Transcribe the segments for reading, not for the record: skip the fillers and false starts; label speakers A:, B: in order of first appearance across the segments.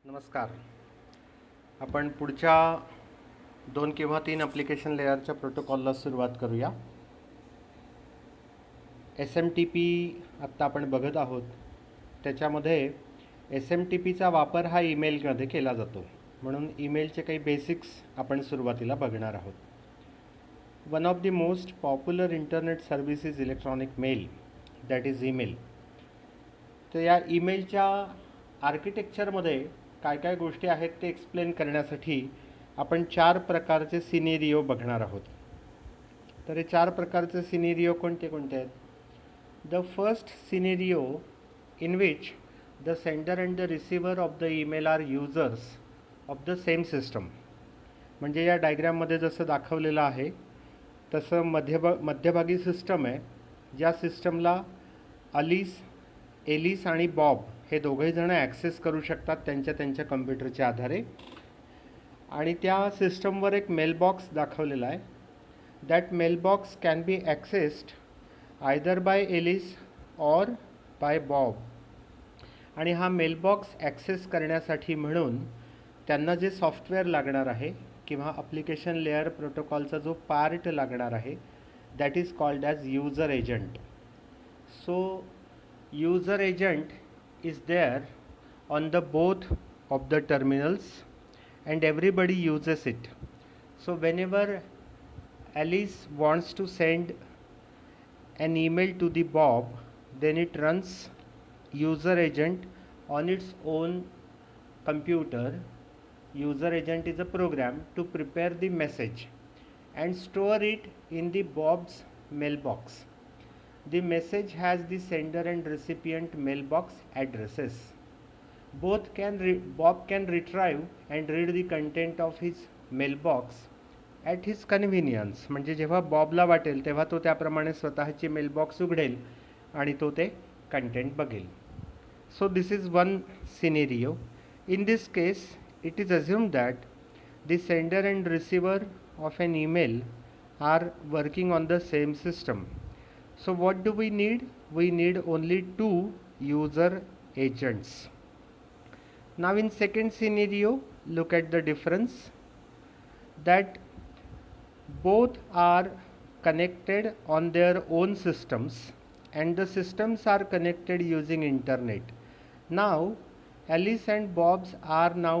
A: नमस्कार. आपण पुढच्या 2 किंवा 3 ॲप्लिकेशन लेयरच्या प्रोटोकॉलला सुरुवात करूया. SMTP आत्ता आपण बघत आहोत. त्याच्यामध्ये SMTPचा वापर हा ईमेलमध्ये केला जातो, म्हणून ईमेलचे काही बेसिक्स आपण सुरुवातीला बघणार आहोत. One of the most popular internet service is electronic mail, that is email. तर या ईमेलच्या आर्किटेक्चरमध्ये काय काय गोष्टी आहेत ते एक्सप्लेन करण्यासाठी आपण 4 प्रकारचे सिनेरिओ बघणार आहोत. तर हे 4 प्रकारचे सिनेरिओ कोणते कोणते आहेत? The first scenario in which the sender and the receiver of the email are users of the same system. म्हणजे या डायग्राममध्ये जसं दाखवलेलं आहे तसं मध्यभागी सिस्टम आहे. ज्या सिस्टमला एलिस आणि बॉब हे दोघे जण ॲक्सेस करू शकतात त्यांच्या कम्प्युटरच्या आधारे. आणि त्या सिस्टमवर एक मेलबॉक्स दाखवलेला आहे. That mailbox can be accessed either by Alice or by Bob. आणि हा मेलबॉक्स ॲक्सेस करण्यासाठी म्हणून त्यांना जे सॉफ्टवेअर लागणार आहे किंवा ॲप्लिकेशन लेयर प्रोटोकॉलचा जो पार्ट लागणार आहे that is called as user agent. So user agent is there on the both of the terminals and everybody uses it. So whenever Alice wants to send an email to the Bob, then it runs user agent on its own computer. User agent is a program to prepare the message and store it in the Bob's mailbox. The message has the sender and recipient mailbox addresses. Bob can retrieve and read the content of his mailbox at his convenience. म्हणजे जेव्हा बॉबला वाटेल तेव्हा तो त्याप्रमाणे स्वतःची mailbox उघडेल आणि तो ते कंटेंट बघेल. So this is one scenario. In this case, it is assumed that the sender and receiver of an email are working on the same system. So what do we need? We need only 2 user agents. Now in second scenario, look at the difference that both are connected on their own systems and the systems are connected using internet. Now Alice and Bob's are now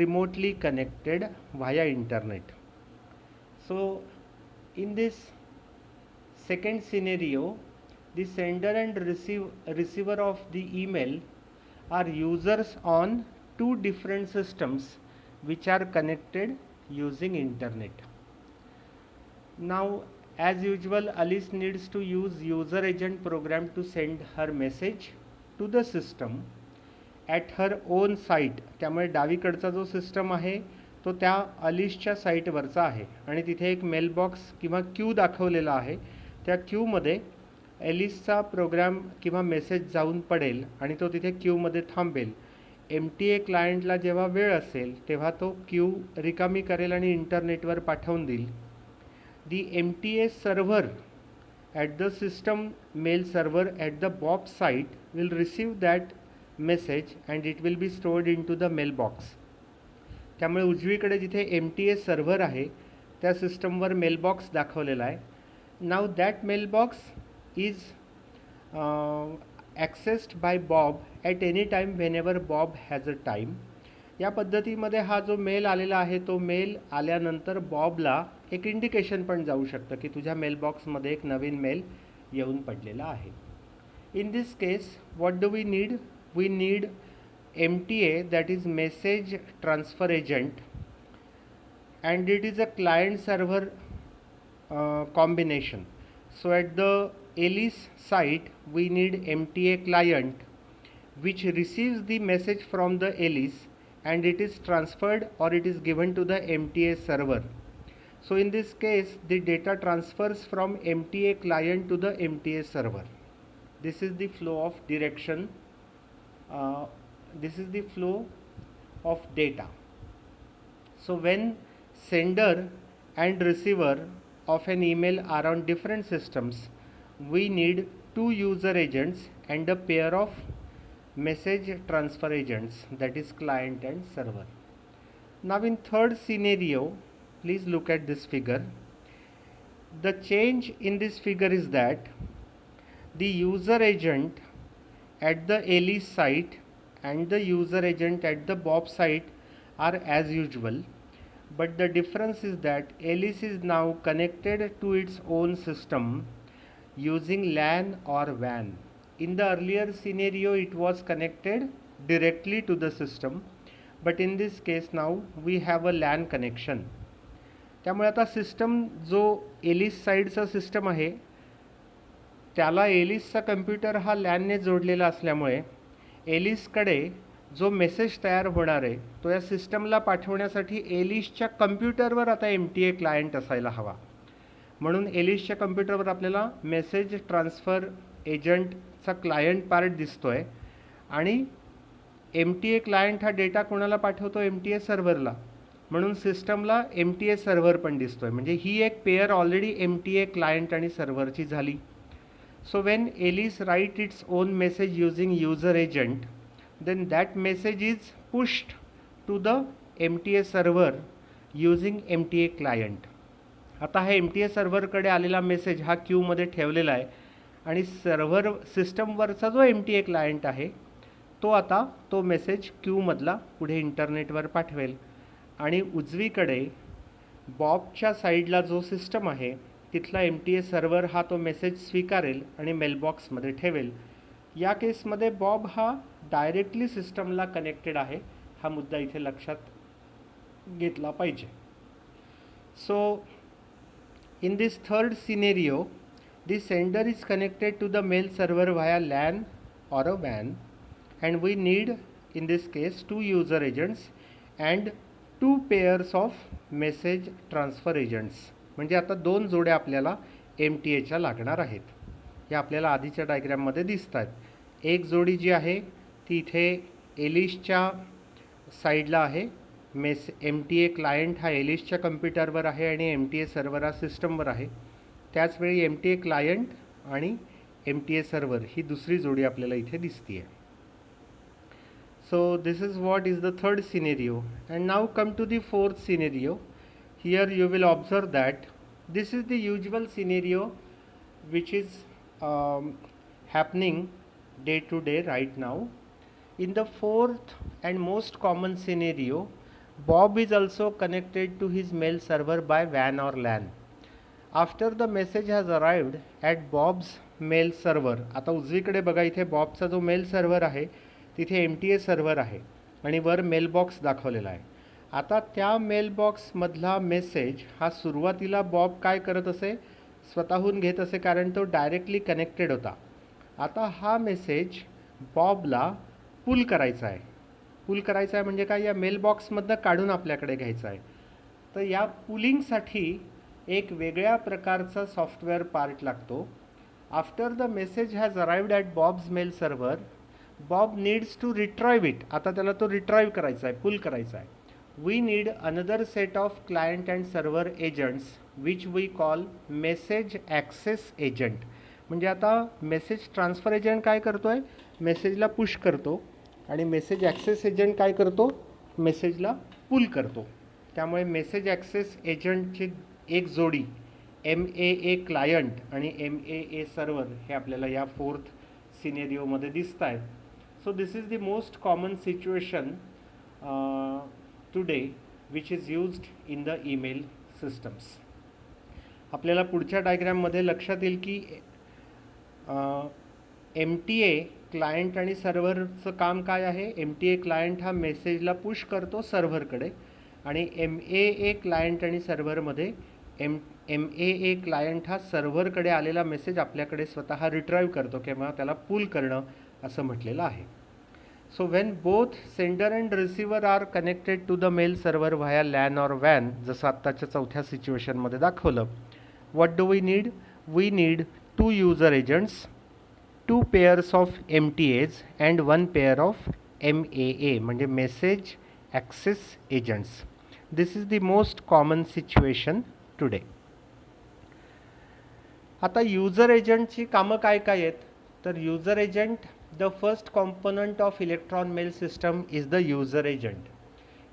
A: remotely connected via internet. So in this second scenario, the sender and receiver of the email are users on 2 different systems which are connected using internet. Now as usual, Alice needs to use user agent program to send her message to the system at her own site. त्यामुळे डावीकडचा जो system आहे तो त्या अलिसच्या साईटवरचा आहे आणि तिथे एक mailbox किंवा क्यू दाखवलेला आहे. त्या क्यूमध्ये एलिसचा प्रोग्राम किंवा मेसेज जाऊन पडेल आणि तो तिथे क्यूमध्ये थांबेल. MTA क्लायंटला जेव्हा वेळ असेल तेव्हा तो क्यू रिकामी करेल आणि इंटरनेटवर पाठवून देईल. The MTA server at the system mail server at the Bob site will receive that message and it will be stored into the mail box. त्यामुळे उजवीकडे जिथे MTA सर्व्हर आहे त्या सिस्टमवर मेलबॉक्स दाखवलेला आहे. Now that mailbox is accessed by Bob at any time whenever Bob has a time. या पद्धतीमध्ये हा जो मेल आलेला आहे तो मेल आल्यानंतर बॉबला एक इंडिकेशन पण जाऊ शकतं की तुझ्या मेलबॉक्समध्ये एक नवीन मेल येऊन पडलेला आहे. In this case what do we need? We need MTA, that is message transfer agent, and it is a client server combination. So at the Alice site we need MTA client which receives the message from the Alice and it is transferred or it is given to the MTA server. So in this case the data transfers from MTA client to the MTA server. This is the flow of direction. This is the flow of data. So when sender and receiver of an email are on different systems, we need 2 user agents and a pair of message transfer agents, that is client and server. Now in third scenario, please look at this figure. The change in this figure is that the user agent at the Alice site and the user agent at the Bob site are as usual, but the difference is that Alice is now connected to its own system using LAN or WAN. In the earlier scenario, it was connected directly to the system, but in this case now we have a LAN connection. त्यामुळे आता system जो Ellis साईडचा system आहे त्याला एलिसचा computer हा लॅनने जोडलेला असल्यामुळे एलिसकडे जो मेसेज तयार होणार आहे तो या सिस्टमला पाठवण्यासाठी एलिसच्या कम्प्युटरवर आता MTA क्लायंट असायला हवा. म्हणून एलिसच्या कम्प्युटरवर आपल्याला मेसेज ट्रान्सफर एजंटचा क्लायंट पार्ट दिसतोय आणि MTA क्लायंट हा डेटा कोणाला पाठवतो, MTA सर्व्हरला. म्हणून सिस्टमला MTA सर्व्हर पण दिसतोय. म्हणजे ही एक पेअर ऑलरेडी MTA क्लायंट आणि सर्व्हरची झाली. So when Alice writes its own message using user agent, then that message is pushed to the MTA server using MTA client. आता हा MTA सर्व्हरकडे आलेला मेसेज हा क्यूमध्ये ठेवलेला आहे आणि सर्व्हर सिस्टमवरचा जो MTA क्लायंट आहे तो आता तो मेसेज क्यूमधला पुढे इंटरनेटवर पाठवेल आणि उजवीकडे बॉबच्या साईडला जो सिस्टम आहे तिथला MTA सर्व्हर हा तो मेसेज स्वीकारेल आणि मेलबॉक्समध्ये ठेवेल. या केसमध्ये बॉब हा डायरेक्टली सिस्टमला कनेक्टेड आहे. हा मुद्दा इथे लक्षात घेतला पाहिजे. So in this third scenario the sender is connected to the mail server via LAN or a WAN and we need in this case 2 user agents and 2 pairs of message transfer agents. म्हणजे आता 2 जोड्या आपल्याला MTAच्या लागणार आहेत. या आपल्याला आधीच्या डायग्राममध्ये दिसतात. एक जोडी जी आहे ती इथे एलिसच्या साईडला आहे. MTA क्लायंट हा एलिसच्या कम्प्युटरवर आहे आणि MTA सर्व्हर हा सिस्टमवर आहे. त्याचवेळी MTA क्लायंट आणि MTA सर्व्हर ही दुसरी जोडी आपल्याला इथे दिसते आहे. So this is what is the third scenario, and now come to the fourth scenario. Here you will observe that this is the usual scenario which is happening day to day right now. In the fourth and most common scenario, Bob is also connected to his mail server by WAN or LAN. After the message has arrived at Bob's mail server, आता उजवीकडे बघा इथे बॉबचा जो mail server आहे तिथे MTA server आहे आणि वर मेलबॉक्स दाखवलेला आहे. आता त्या मेलबॉक्समधला मेसेज हा सुरुवातीला बॉब काय करत असे, स्वतःहून घेत असे कारण तो डायरेक्टली कनेक्टेड होता. आता हा मेसेज बॉबला पुल करायचा आहे. पुल करायचा आहे म्हणजे काय, या मेलबॉक्समधनं काढून आपल्याकडे घ्यायचा आहे. तर या पुलिंगसाठी एक वेगळ्या प्रकारचा सॉफ्टवेअर पार्ट लागतो. After the message has arrived at Bob's mail server, Bob needs to retrieve it. आता त्याला तो रिट्राईव्ह करायचा आहे, पुल करायचा आहे. We need another set of client and server agents which we call message access agent. म्हणजे आता मेसेज ट्रान्सफर एजंट काय करतोय, मेसेजला पुश करतो आणि मेसेज ॲक्सेस एजंट काय करतो, मेसेजला पुल करतो. त्यामुळे मेसेज ॲक्सेस एजंटची एक जोडी MAA क्लायंट आणि MAA सर्व्हर हे आपल्याला या फोर्थ सिनेरिओमध्ये दिसत आहेत. So this is the most common situation today which is used in the email systems. आपल्याला पुढच्या डायग्राममध्ये लक्षात येईल की MTA क्लायंट आणि सर्व्हरचं काम काय आहे. MTA क्लायंट हा मेसेजला पुश करतो सर्व्हरकडे आणि MAA क्लायंट आणि सर्व्हरमध्ये MAA क्लायंट हा सर्व्हरकडे आलेला मेसेज आपल्याकडे स्वतः रिट्राईव्ह करतो किंवा त्याला पुल करणं असं म्हटलेलं आहे. So when both sender and receiver are connected to the mail server via LAN or WAN, जसं आत्ताच्या चौथ्या सिच्युएशनमध्ये दाखवलं, what do we need? We need 2 user agents, 2 pairs of MTAs and 1 pair of MAA म्हणजे message access agents. This is the most common situation today. आता user एजंटची कामं काय काय आहेत, तर user agent the first component of electron mail system is the user agent.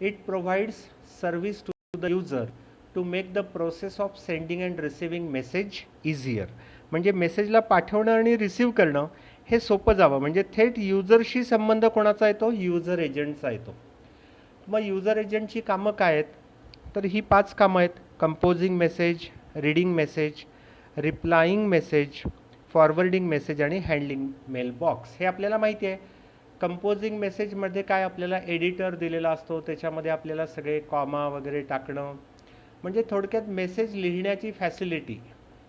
A: It provides service to the user to make the process of sending and receiving message easier. म्हणजे मेसेजला पाठवणं आणि receive करणं हे सोपं जावं, म्हणजे थेट युजरशी संबंध कोणाचा येतो? युजर एजंटचा येतो. मग युजर एजंटची कामं काय आहेत? तर ही 5 कामं आहेत: composing message, reading message, replying message, forwarding message आणि हँडलिंग मेल बॉक्स. हे आपल्याला माहिती आहे. कंपोजिंग मेसेजमध्ये काय आपल्याला एडिटर दिलेला असतो, त्याच्यामध्ये आपल्याला सगळे कॉमा वगैरे टाकणं, म्हणजे थोडक्यात मेसेज लिहिण्याची फॅसिलिटी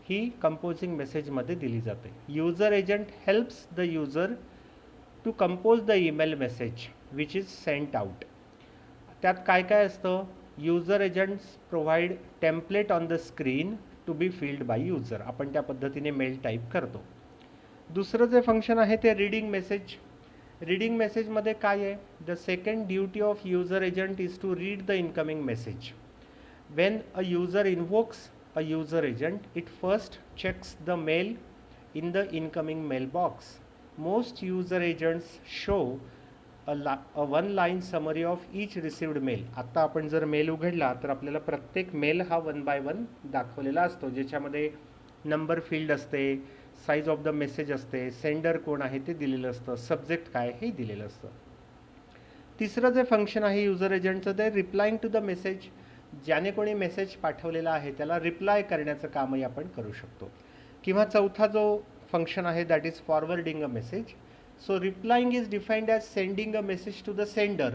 A: ही कंपोजिंग मेसेजमध्ये दिली जाते. User agent helps the user to compose the email message which is sent out. त्यात काय काय असतं? User agents provide template on the screen to be filled by user. आपण त्या पद्धतीने मेल टाईप करतो. दुसरं जे फंक्शन आहे ते रीडिंग मेसेज. रीडिंग मेसेजमध्ये काय आहे? The second duty of user agent is to read the incoming message. When a user invokes a user agent, it first checks the mail in the incoming mailbox. Most user agents show a one-line summary of each received mail. आता आपण जर mail उघडला तर आपल्याला प्रत्येक mail हा 1 by 1 दाखवलेला असतो, ज्याच्यामध्ये नंबर फील्ड असते, साईज ऑफ द मेसेज असते, सेंडर कोण आहे ते दिलेलं असतं, सब्जेक्ट काय हे दिलेलं असतं. तिसरं जे फंक्शन आहे युजर एजंटचं ते रिप्लाइंग टू द मेसेज. ज्याने कोणी मेसेज पाठवलेला आहे त्याला रिप्लाय करण्याचं कामही आपण करू शकतो. किंवा चौथा जो फंक्शन आहे that is forwarding a message. So replying is defined as sending a message to the sender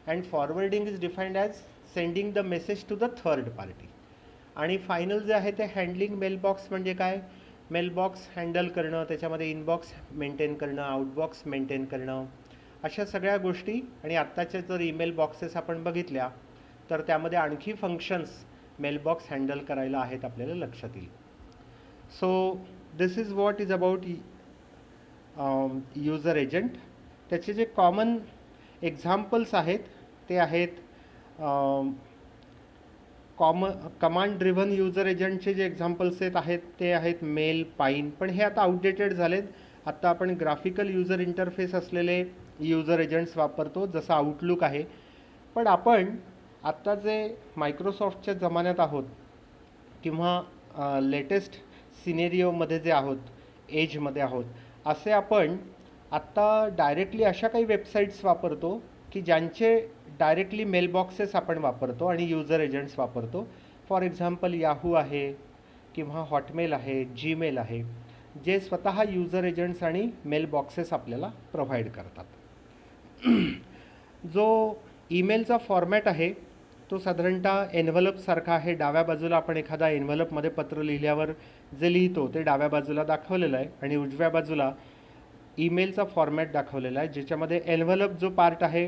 A: and forwarding is defined as sending the message to the third party. आणि फायनल जे आहे ते हँडलिंग मेलबॉक्स म्हणजे काय? Mailbox handle करणं, त्याच्यामध्ये inbox maintain करणं, outbox maintain करणं, अशा सगळ्या गोष्टी. आणि आत्ताच्या जर ईमेल बॉक्सेस आपण बघितल्या तर त्यामध्ये आणखी फंक्शन्स मेलबॉक्स हँडल करायला आहेत, आपल्याला लक्षात येईल. So this is what is about user agent. त्याचे जे कॉमन एक्झाम्पल्स आहेत ते आहेत कमांड ड्रिव्हन युजर एजंटचे जे एक्झाम्पल्स आहेत ते आहेत मेल, पाईन, पण हे आता आउटडेटेड झालेत. आत्ता आपण ग्राफिकल युजर इंटरफेस असलेले युजर एजंट्स वापरतो, जसं आउटलुक आहे. पण आपण आत्ता जे मायक्रोसॉफ्टच्या जमान्यात आहोत किंवा लेटेस्ट सिनेरिओमध्ये जे आहोत, एजमध्ये आहोत, असे आपण आत्ता डायरेक्टली अशा काही वेबसाईट्स वापरतो की ज्यांचे डायरेक्टली मेलबॉक्सेस आपण वापरतो आणि युजर एजंट्स वापरतो. फॉर एक्झाम्पल याहू आहे किंवा हॉटमेल आहे, जीमेल आहे, जे स्वतः युजर एजंट्स आणि मेलबॉक्सेस आपल्याला प्रोव्हाइड करतात. जो ईमेलचा फॉर्मॅट आहे तो साधारणतः एन्व्हलपसारखा आहे. डाव्या बाजूला आपण एखादा एन्व्हलपमध्ये पत्र लिहिल्यावर जे लिहितो ते डाव्या बाजूला दाखवलेलं आहे आणि उजव्या बाजूला ईमेलचा फॉर्मॅट दाखवलेला आहे, ज्याच्यामध्ये एन्व्हलप जो पार्ट आहे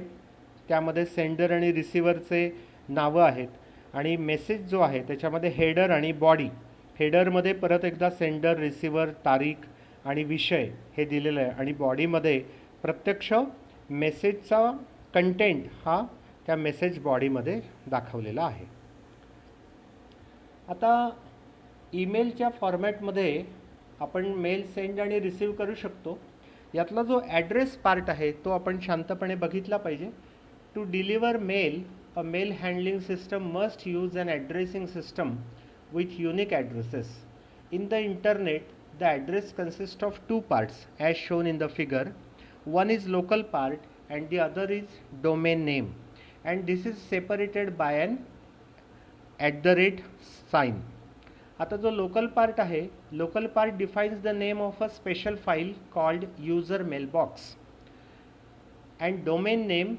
A: त्यामध्ये सेंडर आणि रिसिव्हरचे नावं आहेत आणि मेसेज जो आहे त्याच्यामध्ये हेडर आणि बॉडी. हेडरमध्ये परत एकदा सेंडर, रिसिव्हर, तारीख आणि विषय हे दिलेलं आहे आणि बॉडीमध्ये प्रत्यक्ष मेसेजचा कंटेंट हा त्या मेसेज बॉडीमध्ये दाखवलेला आहे. आता ईमेलच्या फॉर्मॅटमध्ये आपण मेल सेंड आणि रिसीव्ह करू शकतो. यातला जो ॲड्रेस पार्ट आहे तो आपण शांतपणे बघितला पाहिजे. To deliver mail, a mail handling system must use an addressing system with unique addresses. In the internet the address consist of 2 parts as shown in the figure. One is local part and the other is domain name, and this is separated by an @ sign. आता जो local part आहे, local part defines the name of a special file called user mailbox, and domain name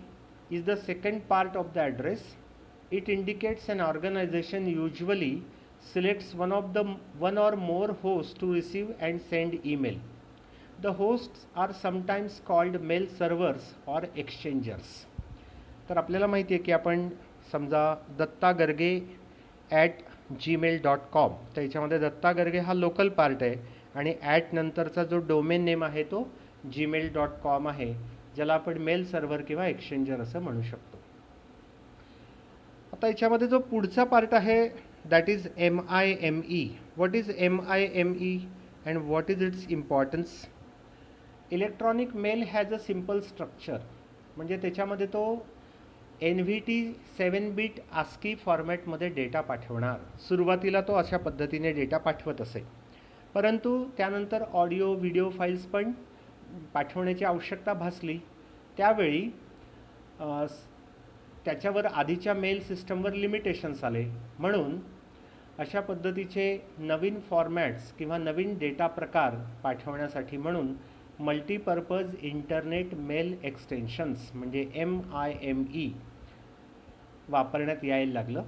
A: is the second part of the address. It indicates an organization usually selects one or more hosts to receive and send email. The hosts are sometimes called mail servers or exchangers. तर आपल्याला माहिती आहे की आपण समजा Datta Garge @gmail.com, त्याच्यामध्ये दत्ता गर्गे हा local part आहे आणि नंतरचा जो डोमेन नेम आहे तो gmail.com आहे, ज्याला आपण मेल सर्व्हर किंवा एक्सचेंजर असं म्हणू शकतो. आता याच्यामध्ये जो पुढचा पार्ट आहे that is MIME. What is MIME and what is its importance? Electronic mail has a simple structure, म्हणजे त्याच्यामध्ये तो NVT 7 बिट ASCII फॉर्मॅटमध्ये डेटा पाठवणार. सुरुवातीला तो अशा पद्धतीने डेटा पाठवत असे, परंतु त्यानंतर ऑडिओ व्हिडिओ फाईल्स पण पाठवण्याची आवश्यकता भासली. त्यावेळी त्याच्यावर आधीच्या मेल सिस्टमवर लिमिटेशन्स आले, म्हणून अशा पद्धतीचे नवीन फॉर्मॅट्स किंवा नवीन डेटा प्रकार पाठवण्यासाठी म्हणून मल्टीपर्पज इंटरनेट मेल एक्सटेन्शन्स म्हणजे MIME वापरण्यात यायला लागलं.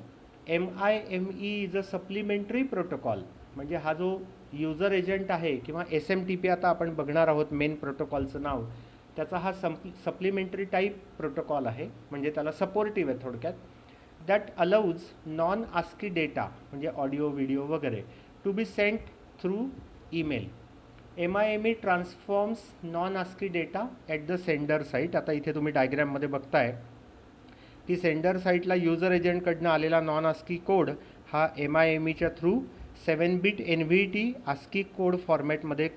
A: MIME is a supplementary protocol, म्हणजे हा जो यूजर एजंट आहे किंवा SMTP आता आपण बघणार आहोत मेन प्रोटोकॉलचं नाव, त्याचा हा सप्लिमेंटरी टाईप प्रोटोकॉल आहे, म्हणजे त्याला सपोर्टिव्ह आहे थोडक्यात. That allows non ASCII data म्हणजे ऑडिओ व्हिडिओ वगैरे to be sent through email. MIME transforms non ASCII data at the sender site. आता इथे तुम्ही डायग्रॅममध्ये बघताय की सेंडर साईटला यूजर एजंटकडनं आलेला नॉन ASCII कोड हा MIMEच्या through 7 bit NVT ASCII code फॉर्मॅटमध्ये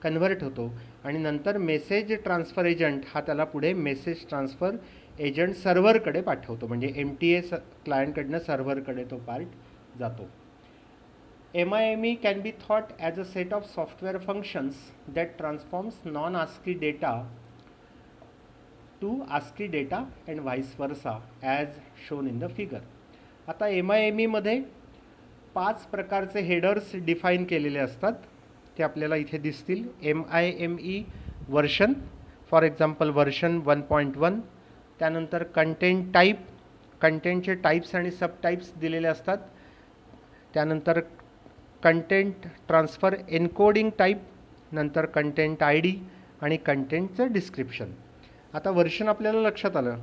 A: कन्व्हर्ट होतो आणि नंतर मेसेज ट्रान्सफर एजंट हा त्याला पुढे मेसेज ट्रान्सफर एजंट सर्व्हरकडे पाठवतो, म्हणजे MTA क्लायंटकडनं सर्व्हरकडे तो पार्ट जातो. MIME can be thought as a set of software functions that transforms non ASCII data to ASCII data and vice versa as shown in the figure. आता MIMEमध्ये 5 प्रकारचे headers define केलेले असतात, ते आपल्याला इथे दिसतील. MIME version, for example version 1.1. त्यानंतर कंटेंट टाईप, कंटेंटचे टाईप्स आणि सब टाईप्स दिलेले असतात. त्यानंतर कंटेंट ट्रान्सफर एन्कोडिंग टाईप, नंतर कंटेंट ID आणि कंटेंटचं डिस्क्रिप्शन. आता वर्शन आपल्याला लक्षात आलं.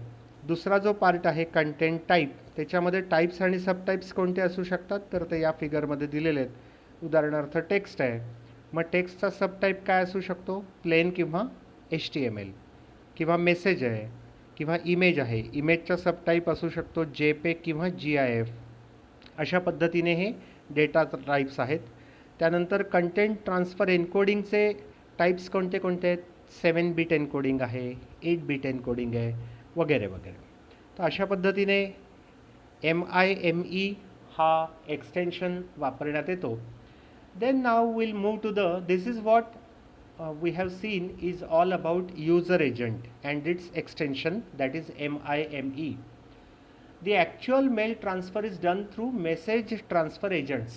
A: दुसरा जो पार्ट आहे कंटेंट टाईप, त्याच्यामध्ये टाईप्स आणि सब टाईप्स कोणते असू शकतात, तर ते या फिगरमध्ये दिलेले आहेत. उदाहरणार्थ टेक्स्ट आहे, मग टेक्स्टचा सब टाईप काय असू शकतो, प्लेन किंवा HTML. किंवा मेसेज आहे किंवा इमेज आहे, इमेजचा सब टाईप असू शकतो JPEG किंवा GIF. अशा पद्धतीने हे डेटा टाईप्स आहेत. त्यानंतर कंटेंट ट्रान्सफर एन्कोडिंगचे टाईप्स कोणते कोणते आहेत, 7 बिट एन्कोडिंग आहे, 8 बिट एन्कोडिंग आहे वगैरे वगैरे. तर अशा पद्धतीने MIME हा एक्सटेन्शन वापरण्यात येतो. Then now we'll move to this is what we have seen is all about user agent and its extension, that is MIME. The actual mail transfer is done through message transfer agents.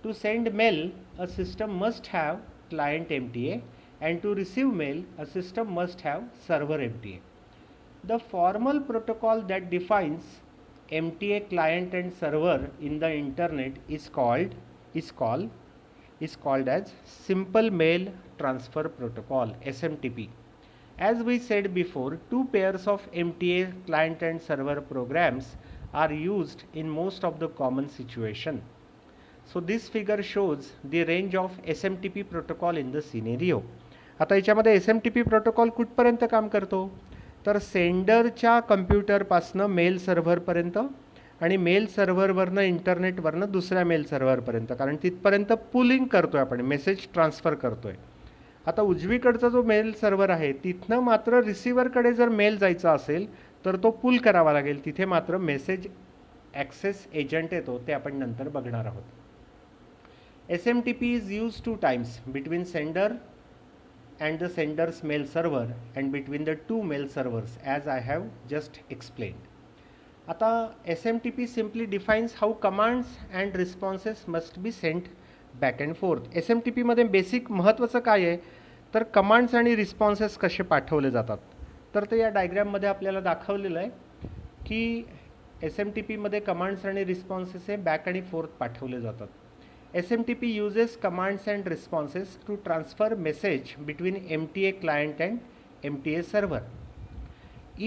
A: To send mail, a system must have client MTA, and to receive mail, a system must have server MTA. The formal protocol that defines MTA client and server in the internet is called as Simple Mail Transfer Protocol, SMTP. As we said before, 2 pairs of MTA client and server programs are used in most of the common situation. So this figure shows the range of SMTP protocol in the scenario. आता याच्यामध्ये SMTP protocol कुठपर्यंत काम करतो, तर सेंडरच्या कम्प्युटरपासनं mail सर्व्हरपर्यंत आणि mail सर्व्हरवरनं इंटरनेटवरनं दुसऱ्या mail सर्व्हरपर्यंत, कारण तिथपर्यंत पुलिंग करतो आहे आपण, मेसेज ट्रान्सफर करतो आहे. आता उजवीकडचा जो मेल सर्व्हर आहे तिथनं मात्र रिसिव्हरकडे जर मेल जायचा असेल तर तो पुल करावा लागेल, तिथे मात्र मेसेज ॲक्सेस एजंट येतो, ते आपण नंतर बघणार आहोत. SMTP is use 2 times between sender and the sender's mail server and between the 2 mail servers, as I have just explained. आता SMTP simply defines how commands and responses must be sent back and forth. SMTP मध्ये basic महत्त्वाचं काय आहे, तर commands आणि responses कसे पाठवले जातात, तर ते या डायग्रॅममध्ये आपल्याला दाखवलेलं आहे की SMTP मध्ये कमांड्स आणि रिस्पॉन्सेस हे बॅक आणि फोर्थ पाठवले जातात. SMTP uses commands and responses to transfer message between MTA client and MTA server.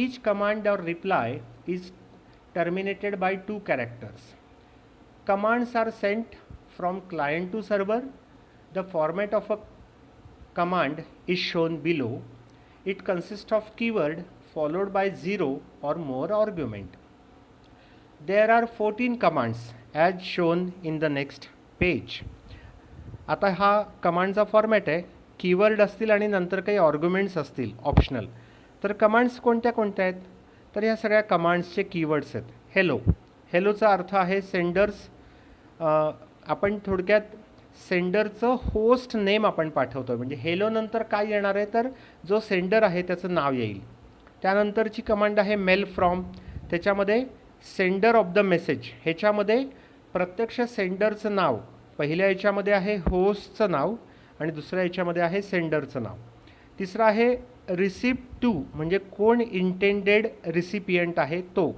A: Each command or reply is terminated by 2 characters. Commands are sent from client to server. The format of a command is shown below. It consists of keyword followed by 0 or more argument. There are 14 commands as shown in the next page. आता हा कमांडचा format आहे. Keyword असतील आणि नंतर काही arguments असतील optional. तर कमांड्स कोणत्या कोणत्या आहेत? तर ह्या सगळ्या कमांड्सचे कीवर्ड्स आहेत. हेलो, हेलोचा अर्थ आहे सेंडर्स. आपण थोडक्यात सेंडरचं होस्ट नेम आपण पाठवतो आहे, म्हणजे हेलो नंतर काय येणार आहे, तर जो सेंडर आहे त्याचं नाव येईल. त्यानंतरची कमांड आहे मेल फ्रॉम. त्याच्यामध्ये सेंडर ऑफ द मेसेज, ह्याच्यामध्ये प्रत्यक्ष सेंडरचं नाव पहिल्या याच्यामध्ये आहे, होस्टचं नाव, आणि दुसऱ्या याच्यामध्ये आहे सेंडरचं नाव. तिसरं आहे रिसिप्ट टू, म्हणजे कोण इंटेंडेड रिसिपियंट आहे तो.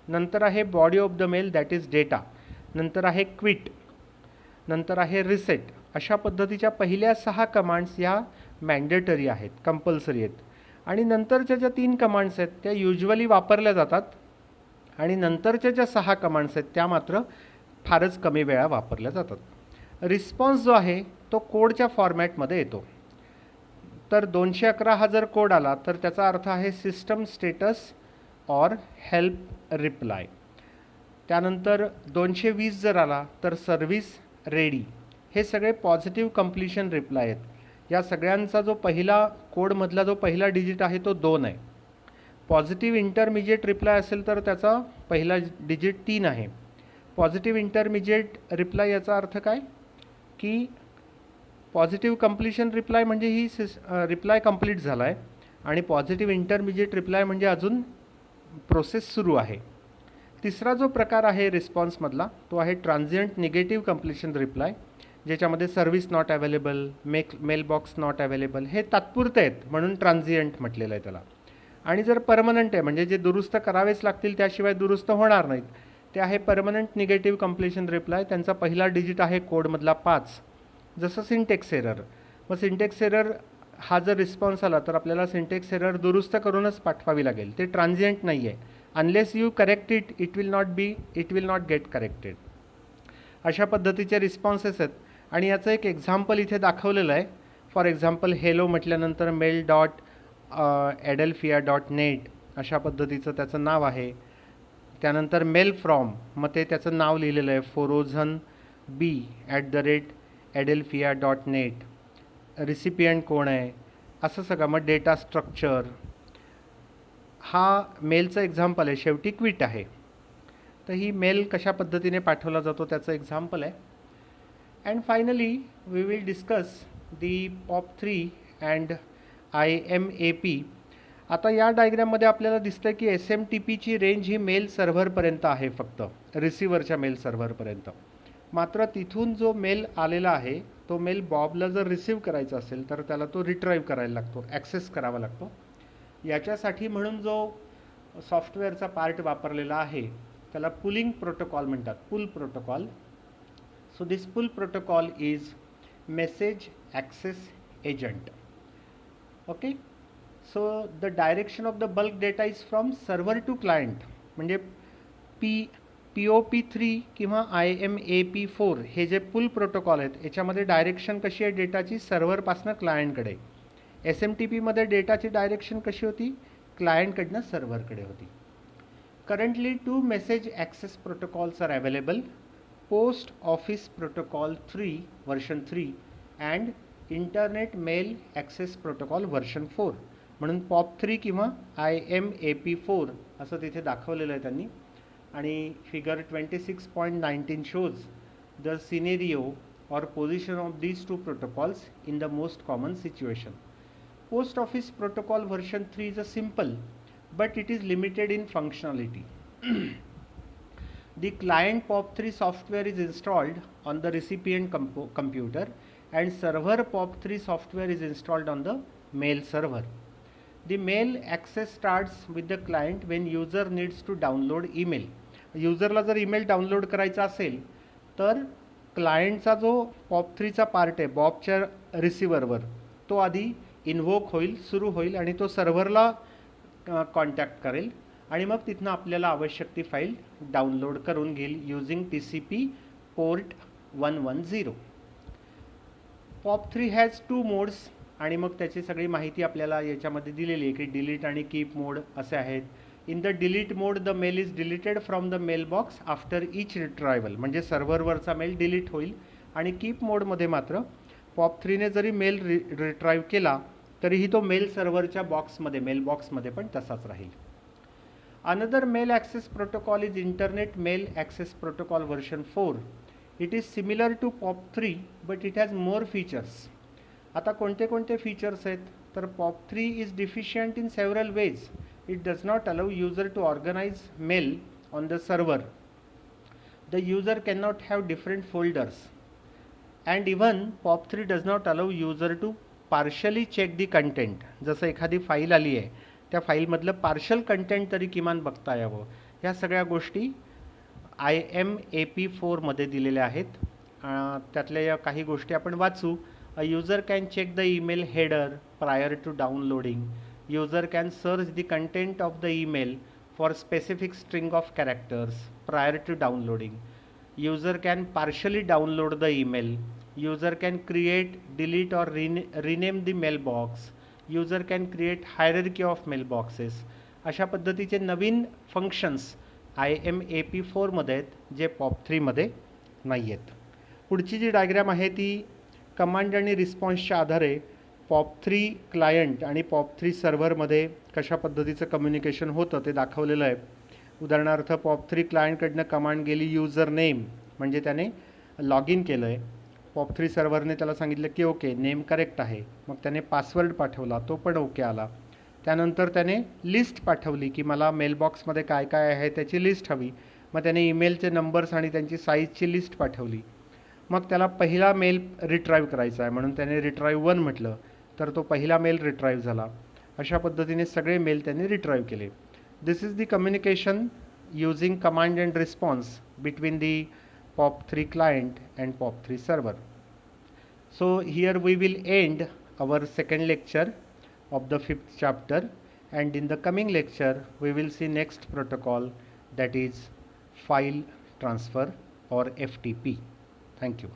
A: नंतर आहे body of the mail, that is data. नंतर आहे क्विट. नंतर आहे रिसेट. अशा पद्धतीच्या पहिल्या 6 कमांड्स ह्या मॅन्डेटरी आहेत, कंपल्सरी आहेत. आणि नंतरच्या ज्या 3 कमांड्स आहेत त्या युजली वापरल्या जातात, आणि नंतरच्या ज्या 6 कमांड्स आहेत त्या मात्र फारच कमी वेळा वापरल्या जातात. रिस्पॉन्स जो आहे तो कोडच्या फॉर्मॅटमध्ये येतो. तर 211 हा जर कोड आला तर त्याचा अर्थ आहे system status or help reply. त्यानंतर 220 जर आला तर सर्व्हिस रेडी. हे सगळे पॉझिटिव्ह कंप्लिशन रिप्लाय आहेत. या सगळ्यांचा जो पहिला कोडमधला जो पहिला डिजिट आहे तो 2 आहे. पॉझिटिव्ह इंटरमिजिएट रिप्लाय असेल तर त्याचा पहिला डिजिट 3 आहे. पॉझिटिव्ह इंटरमिजिएट रिप्लाय याचा अर्थ काय की पॉझिटिव्ह कंप्लिशन रिप्लाय म्हणजे ही रिप्लाय कंप्लीट झाला आहे, आणि पॉझिटिव्ह इंटरमिजिएट रिप्लाय म्हणजे अजून प्रोसेस सुरू आहे. तिसरा जो प्रकार आहे रिस्पॉन्समधला तो आहे ट्रान्झियंट निगेटिव्ह कंप्लिशन रिप्लाय, ज्याच्यामध्ये service not available, mailbox not available हे तात्पुरते आहेत म्हणून ट्रान्झियंट म्हटलेलं आहे त्याला. आणि जर परमनंट आहे म्हणजे जे दुरुस्त करावेच लागतील त्याशिवाय दुरुस्त होणार नाहीत, ते आहे परमनंट निगेटिव्ह कंप्लिशन रिप्लाय. त्यांचा पहिला डिजिट आहे कोडमधला 5. जसं सिंटेक्स एरर. मग सिंटेक्स एरर हा जर रिस्पॉन्स आला तर आपल्याला सिंटेक्स एरर दुरुस्त करूनच पाठवावी लागेल, ते ट्रान्झियंट नाही आहे. Unless you correct it, it will not gate corrected. अशा पद्धतीचे रिस्पॉन्सेस आहेत. आणि याचं एक एक्झाम्पल इथे दाखवलेलं आहे. फॉर एक्झाम्पल हेलो म्हटल्यानंतर mail.adelphia.net अशा पद्धतीचं त्याचं नाव आहे. त्यानंतर मेल फ्रॉम, मग ते त्याचं नाव लिहिलेलं आहे forozanb@adelphia.net. रिसिपियंट कोण आहे असं सगळं. मग डेटा स्ट्रक्चर हा मेलचं एक्झाम्पल आहे. शेवटी क्विट आहे. तर ही मेल कशा पद्धतीने पाठवला जातो त्याचं एक्झाम्पल आहे. And finally we will discuss the POP3 and IMAP. आता या डायग्रॅममध्ये आपल्याला दिसतं की SMTPची रेंज ही मेल सर्व्हरपर्यंत आहे, फक्त रिसिव्हरच्या मेल सर्व्हरपर्यंत. मात्र तिथून जो मेल आलेला आहे तो मेल बॉबला जर रिसीव्ह करायचा असेल तर त्याला तो रिट्राईव्ह करायला लागतो, ॲक्सेस करावा लागतो. याच्यासाठी म्हणून जो सॉफ्टवेअरचा पार्ट वापरलेला आहे त्याला पुलिंग प्रोटोकॉल म्हणतात, pull protocol. So this pull protocol is message access agent. Okay. So the direction of the bulk data is from server to client. म्हणजे POP3 किंवा IMAP4 हे जे पुल प्रोटोकॉल आहेत याच्यामध्ये डायरेक्शन कशी आहे डेटाची, सर्व्हरपासनं क्लायंटकडे. SMTPमध्ये डेटाची डायरेक्शन कशी होती, क्लायंटकडनं सर्व्हरकडे होती. Currently 2 message access protocols are available. Post office protocol 3 version 3 and internet mail access protocol version 4. म्हणून POP3 किंवा IMAP4 असं तिथे दाखवलेलं आहे त्यांनी. आणि figure 26.19 shows the scenario or position of these 2 protocols in the most common situation. Post Office Protocol version 3 is a simple, but it is limited in functionality. The client POP3 software is installed on the recipient computer and server POP3 software is installed on the mail server. The mail access starts with the client when user needs to download email. युजरला जर email download करायचा असेल तर क्लायंटचा जो POP3चा part आहे बॉबच्या रिसिव्हरवर तो आधी invoke होईल, सुरू होईल, आणि तो सर्व्हरला कॉन्टॅक्ट करेल आणि मग तिथनं आपल्याला आवश्यक ती फाईल डाउनलोड करून घेईल using TCP port 110. POP3 has 2 modes आणि मग त्याची सगळी माहिती आपल्याला याच्यामध्ये दिलेली आहे की डिलीट आणि कीप मोड असे आहेत. In the delete mode the mail is deleted from the mail box after each retrieval, म्हणजे सर्व्हरवरचा मेल डिलीट होईल. आणि कीप मोडमध्ये मात्र POP3ने जरी मेल रिट्राईव्ह केला तरीही तो मेल सर्व्हरच्या बॉक्समध्ये मेल बॉक्समध्ये पण तसाच राहील. Another mail access protocol is Internet Mail Access Protocol version 4. It is similar to POP3 but it has more features. आता कोणते कोणते फीचर्स आहेत तर POP3 is deficient in several ways. It does not allow user to organize mail on the server. The user cannot have different folders. And even POP3 does not allow user to partially check the content. जसं एखादी file आली आहे त्या फाईलमधलं partial content तरी किमान बघता यावं. ह्या सगळ्या गोष्टी IMAP4मध्ये दिलेल्या आहेत. त्यातल्या या काही गोष्टी आपण वाचू. A user can check the email header prior to downloading. User can search the content of the email for specific string of characters prior to downloading. User can partially download the email. User can create, delete और rename the mail box. User can create hierarchy of mail boxes. अशा पद्धतीचे नवीन functions IMAP4मध्ये आहेत जे POP3मध्ये नाही आहेत. पुढची जी diagram आहे ती कमांड आणि रिस्पॉन्सच्या आधारे POP3 क्लायंट आणि POP3 सर्व्हरमध्ये कशा पद्धतीचं कम्युनिकेशन होतं ते दाखवलेलं आहे. उदाहरणार्थ POP3 क्लायंटकडनं कमांड गेली यूजर नेम म्हणजे त्याने लॉग इन केलं आहे. POP3 सर्व्हरने त्याला सांगितलं की ओके नेम करेक्ट आहे. मग त्याने पासवर्ड पाठवला, तो पण ओके आला. त्यानंतर त्याने लिस्ट पाठवली की मला मेलबॉक्समध्ये काय काय आहे त्याची लिस्ट हवी. मग त्याने ईमेलचे नंबर्स आणि त्यांची साईजची लिस्ट पाठवली. मग त्याला पहिला मेल रिट्राईव्ह करायचा आहे म्हणून त्याने रिट्राईव्ह 1 म्हटलं तर तो पहिला मेल रिट्राईव्ह झाला. अशा पद्धतीने सगळे मेल त्यांनी रिट्राईव्ह केले. This is the communication using command and response between the POP3 client and POP3 server. So here we will end our second lecture of the 5th chapter, and in the coming lecture we will see next protocol, that is file transfer or FTP. Thank you.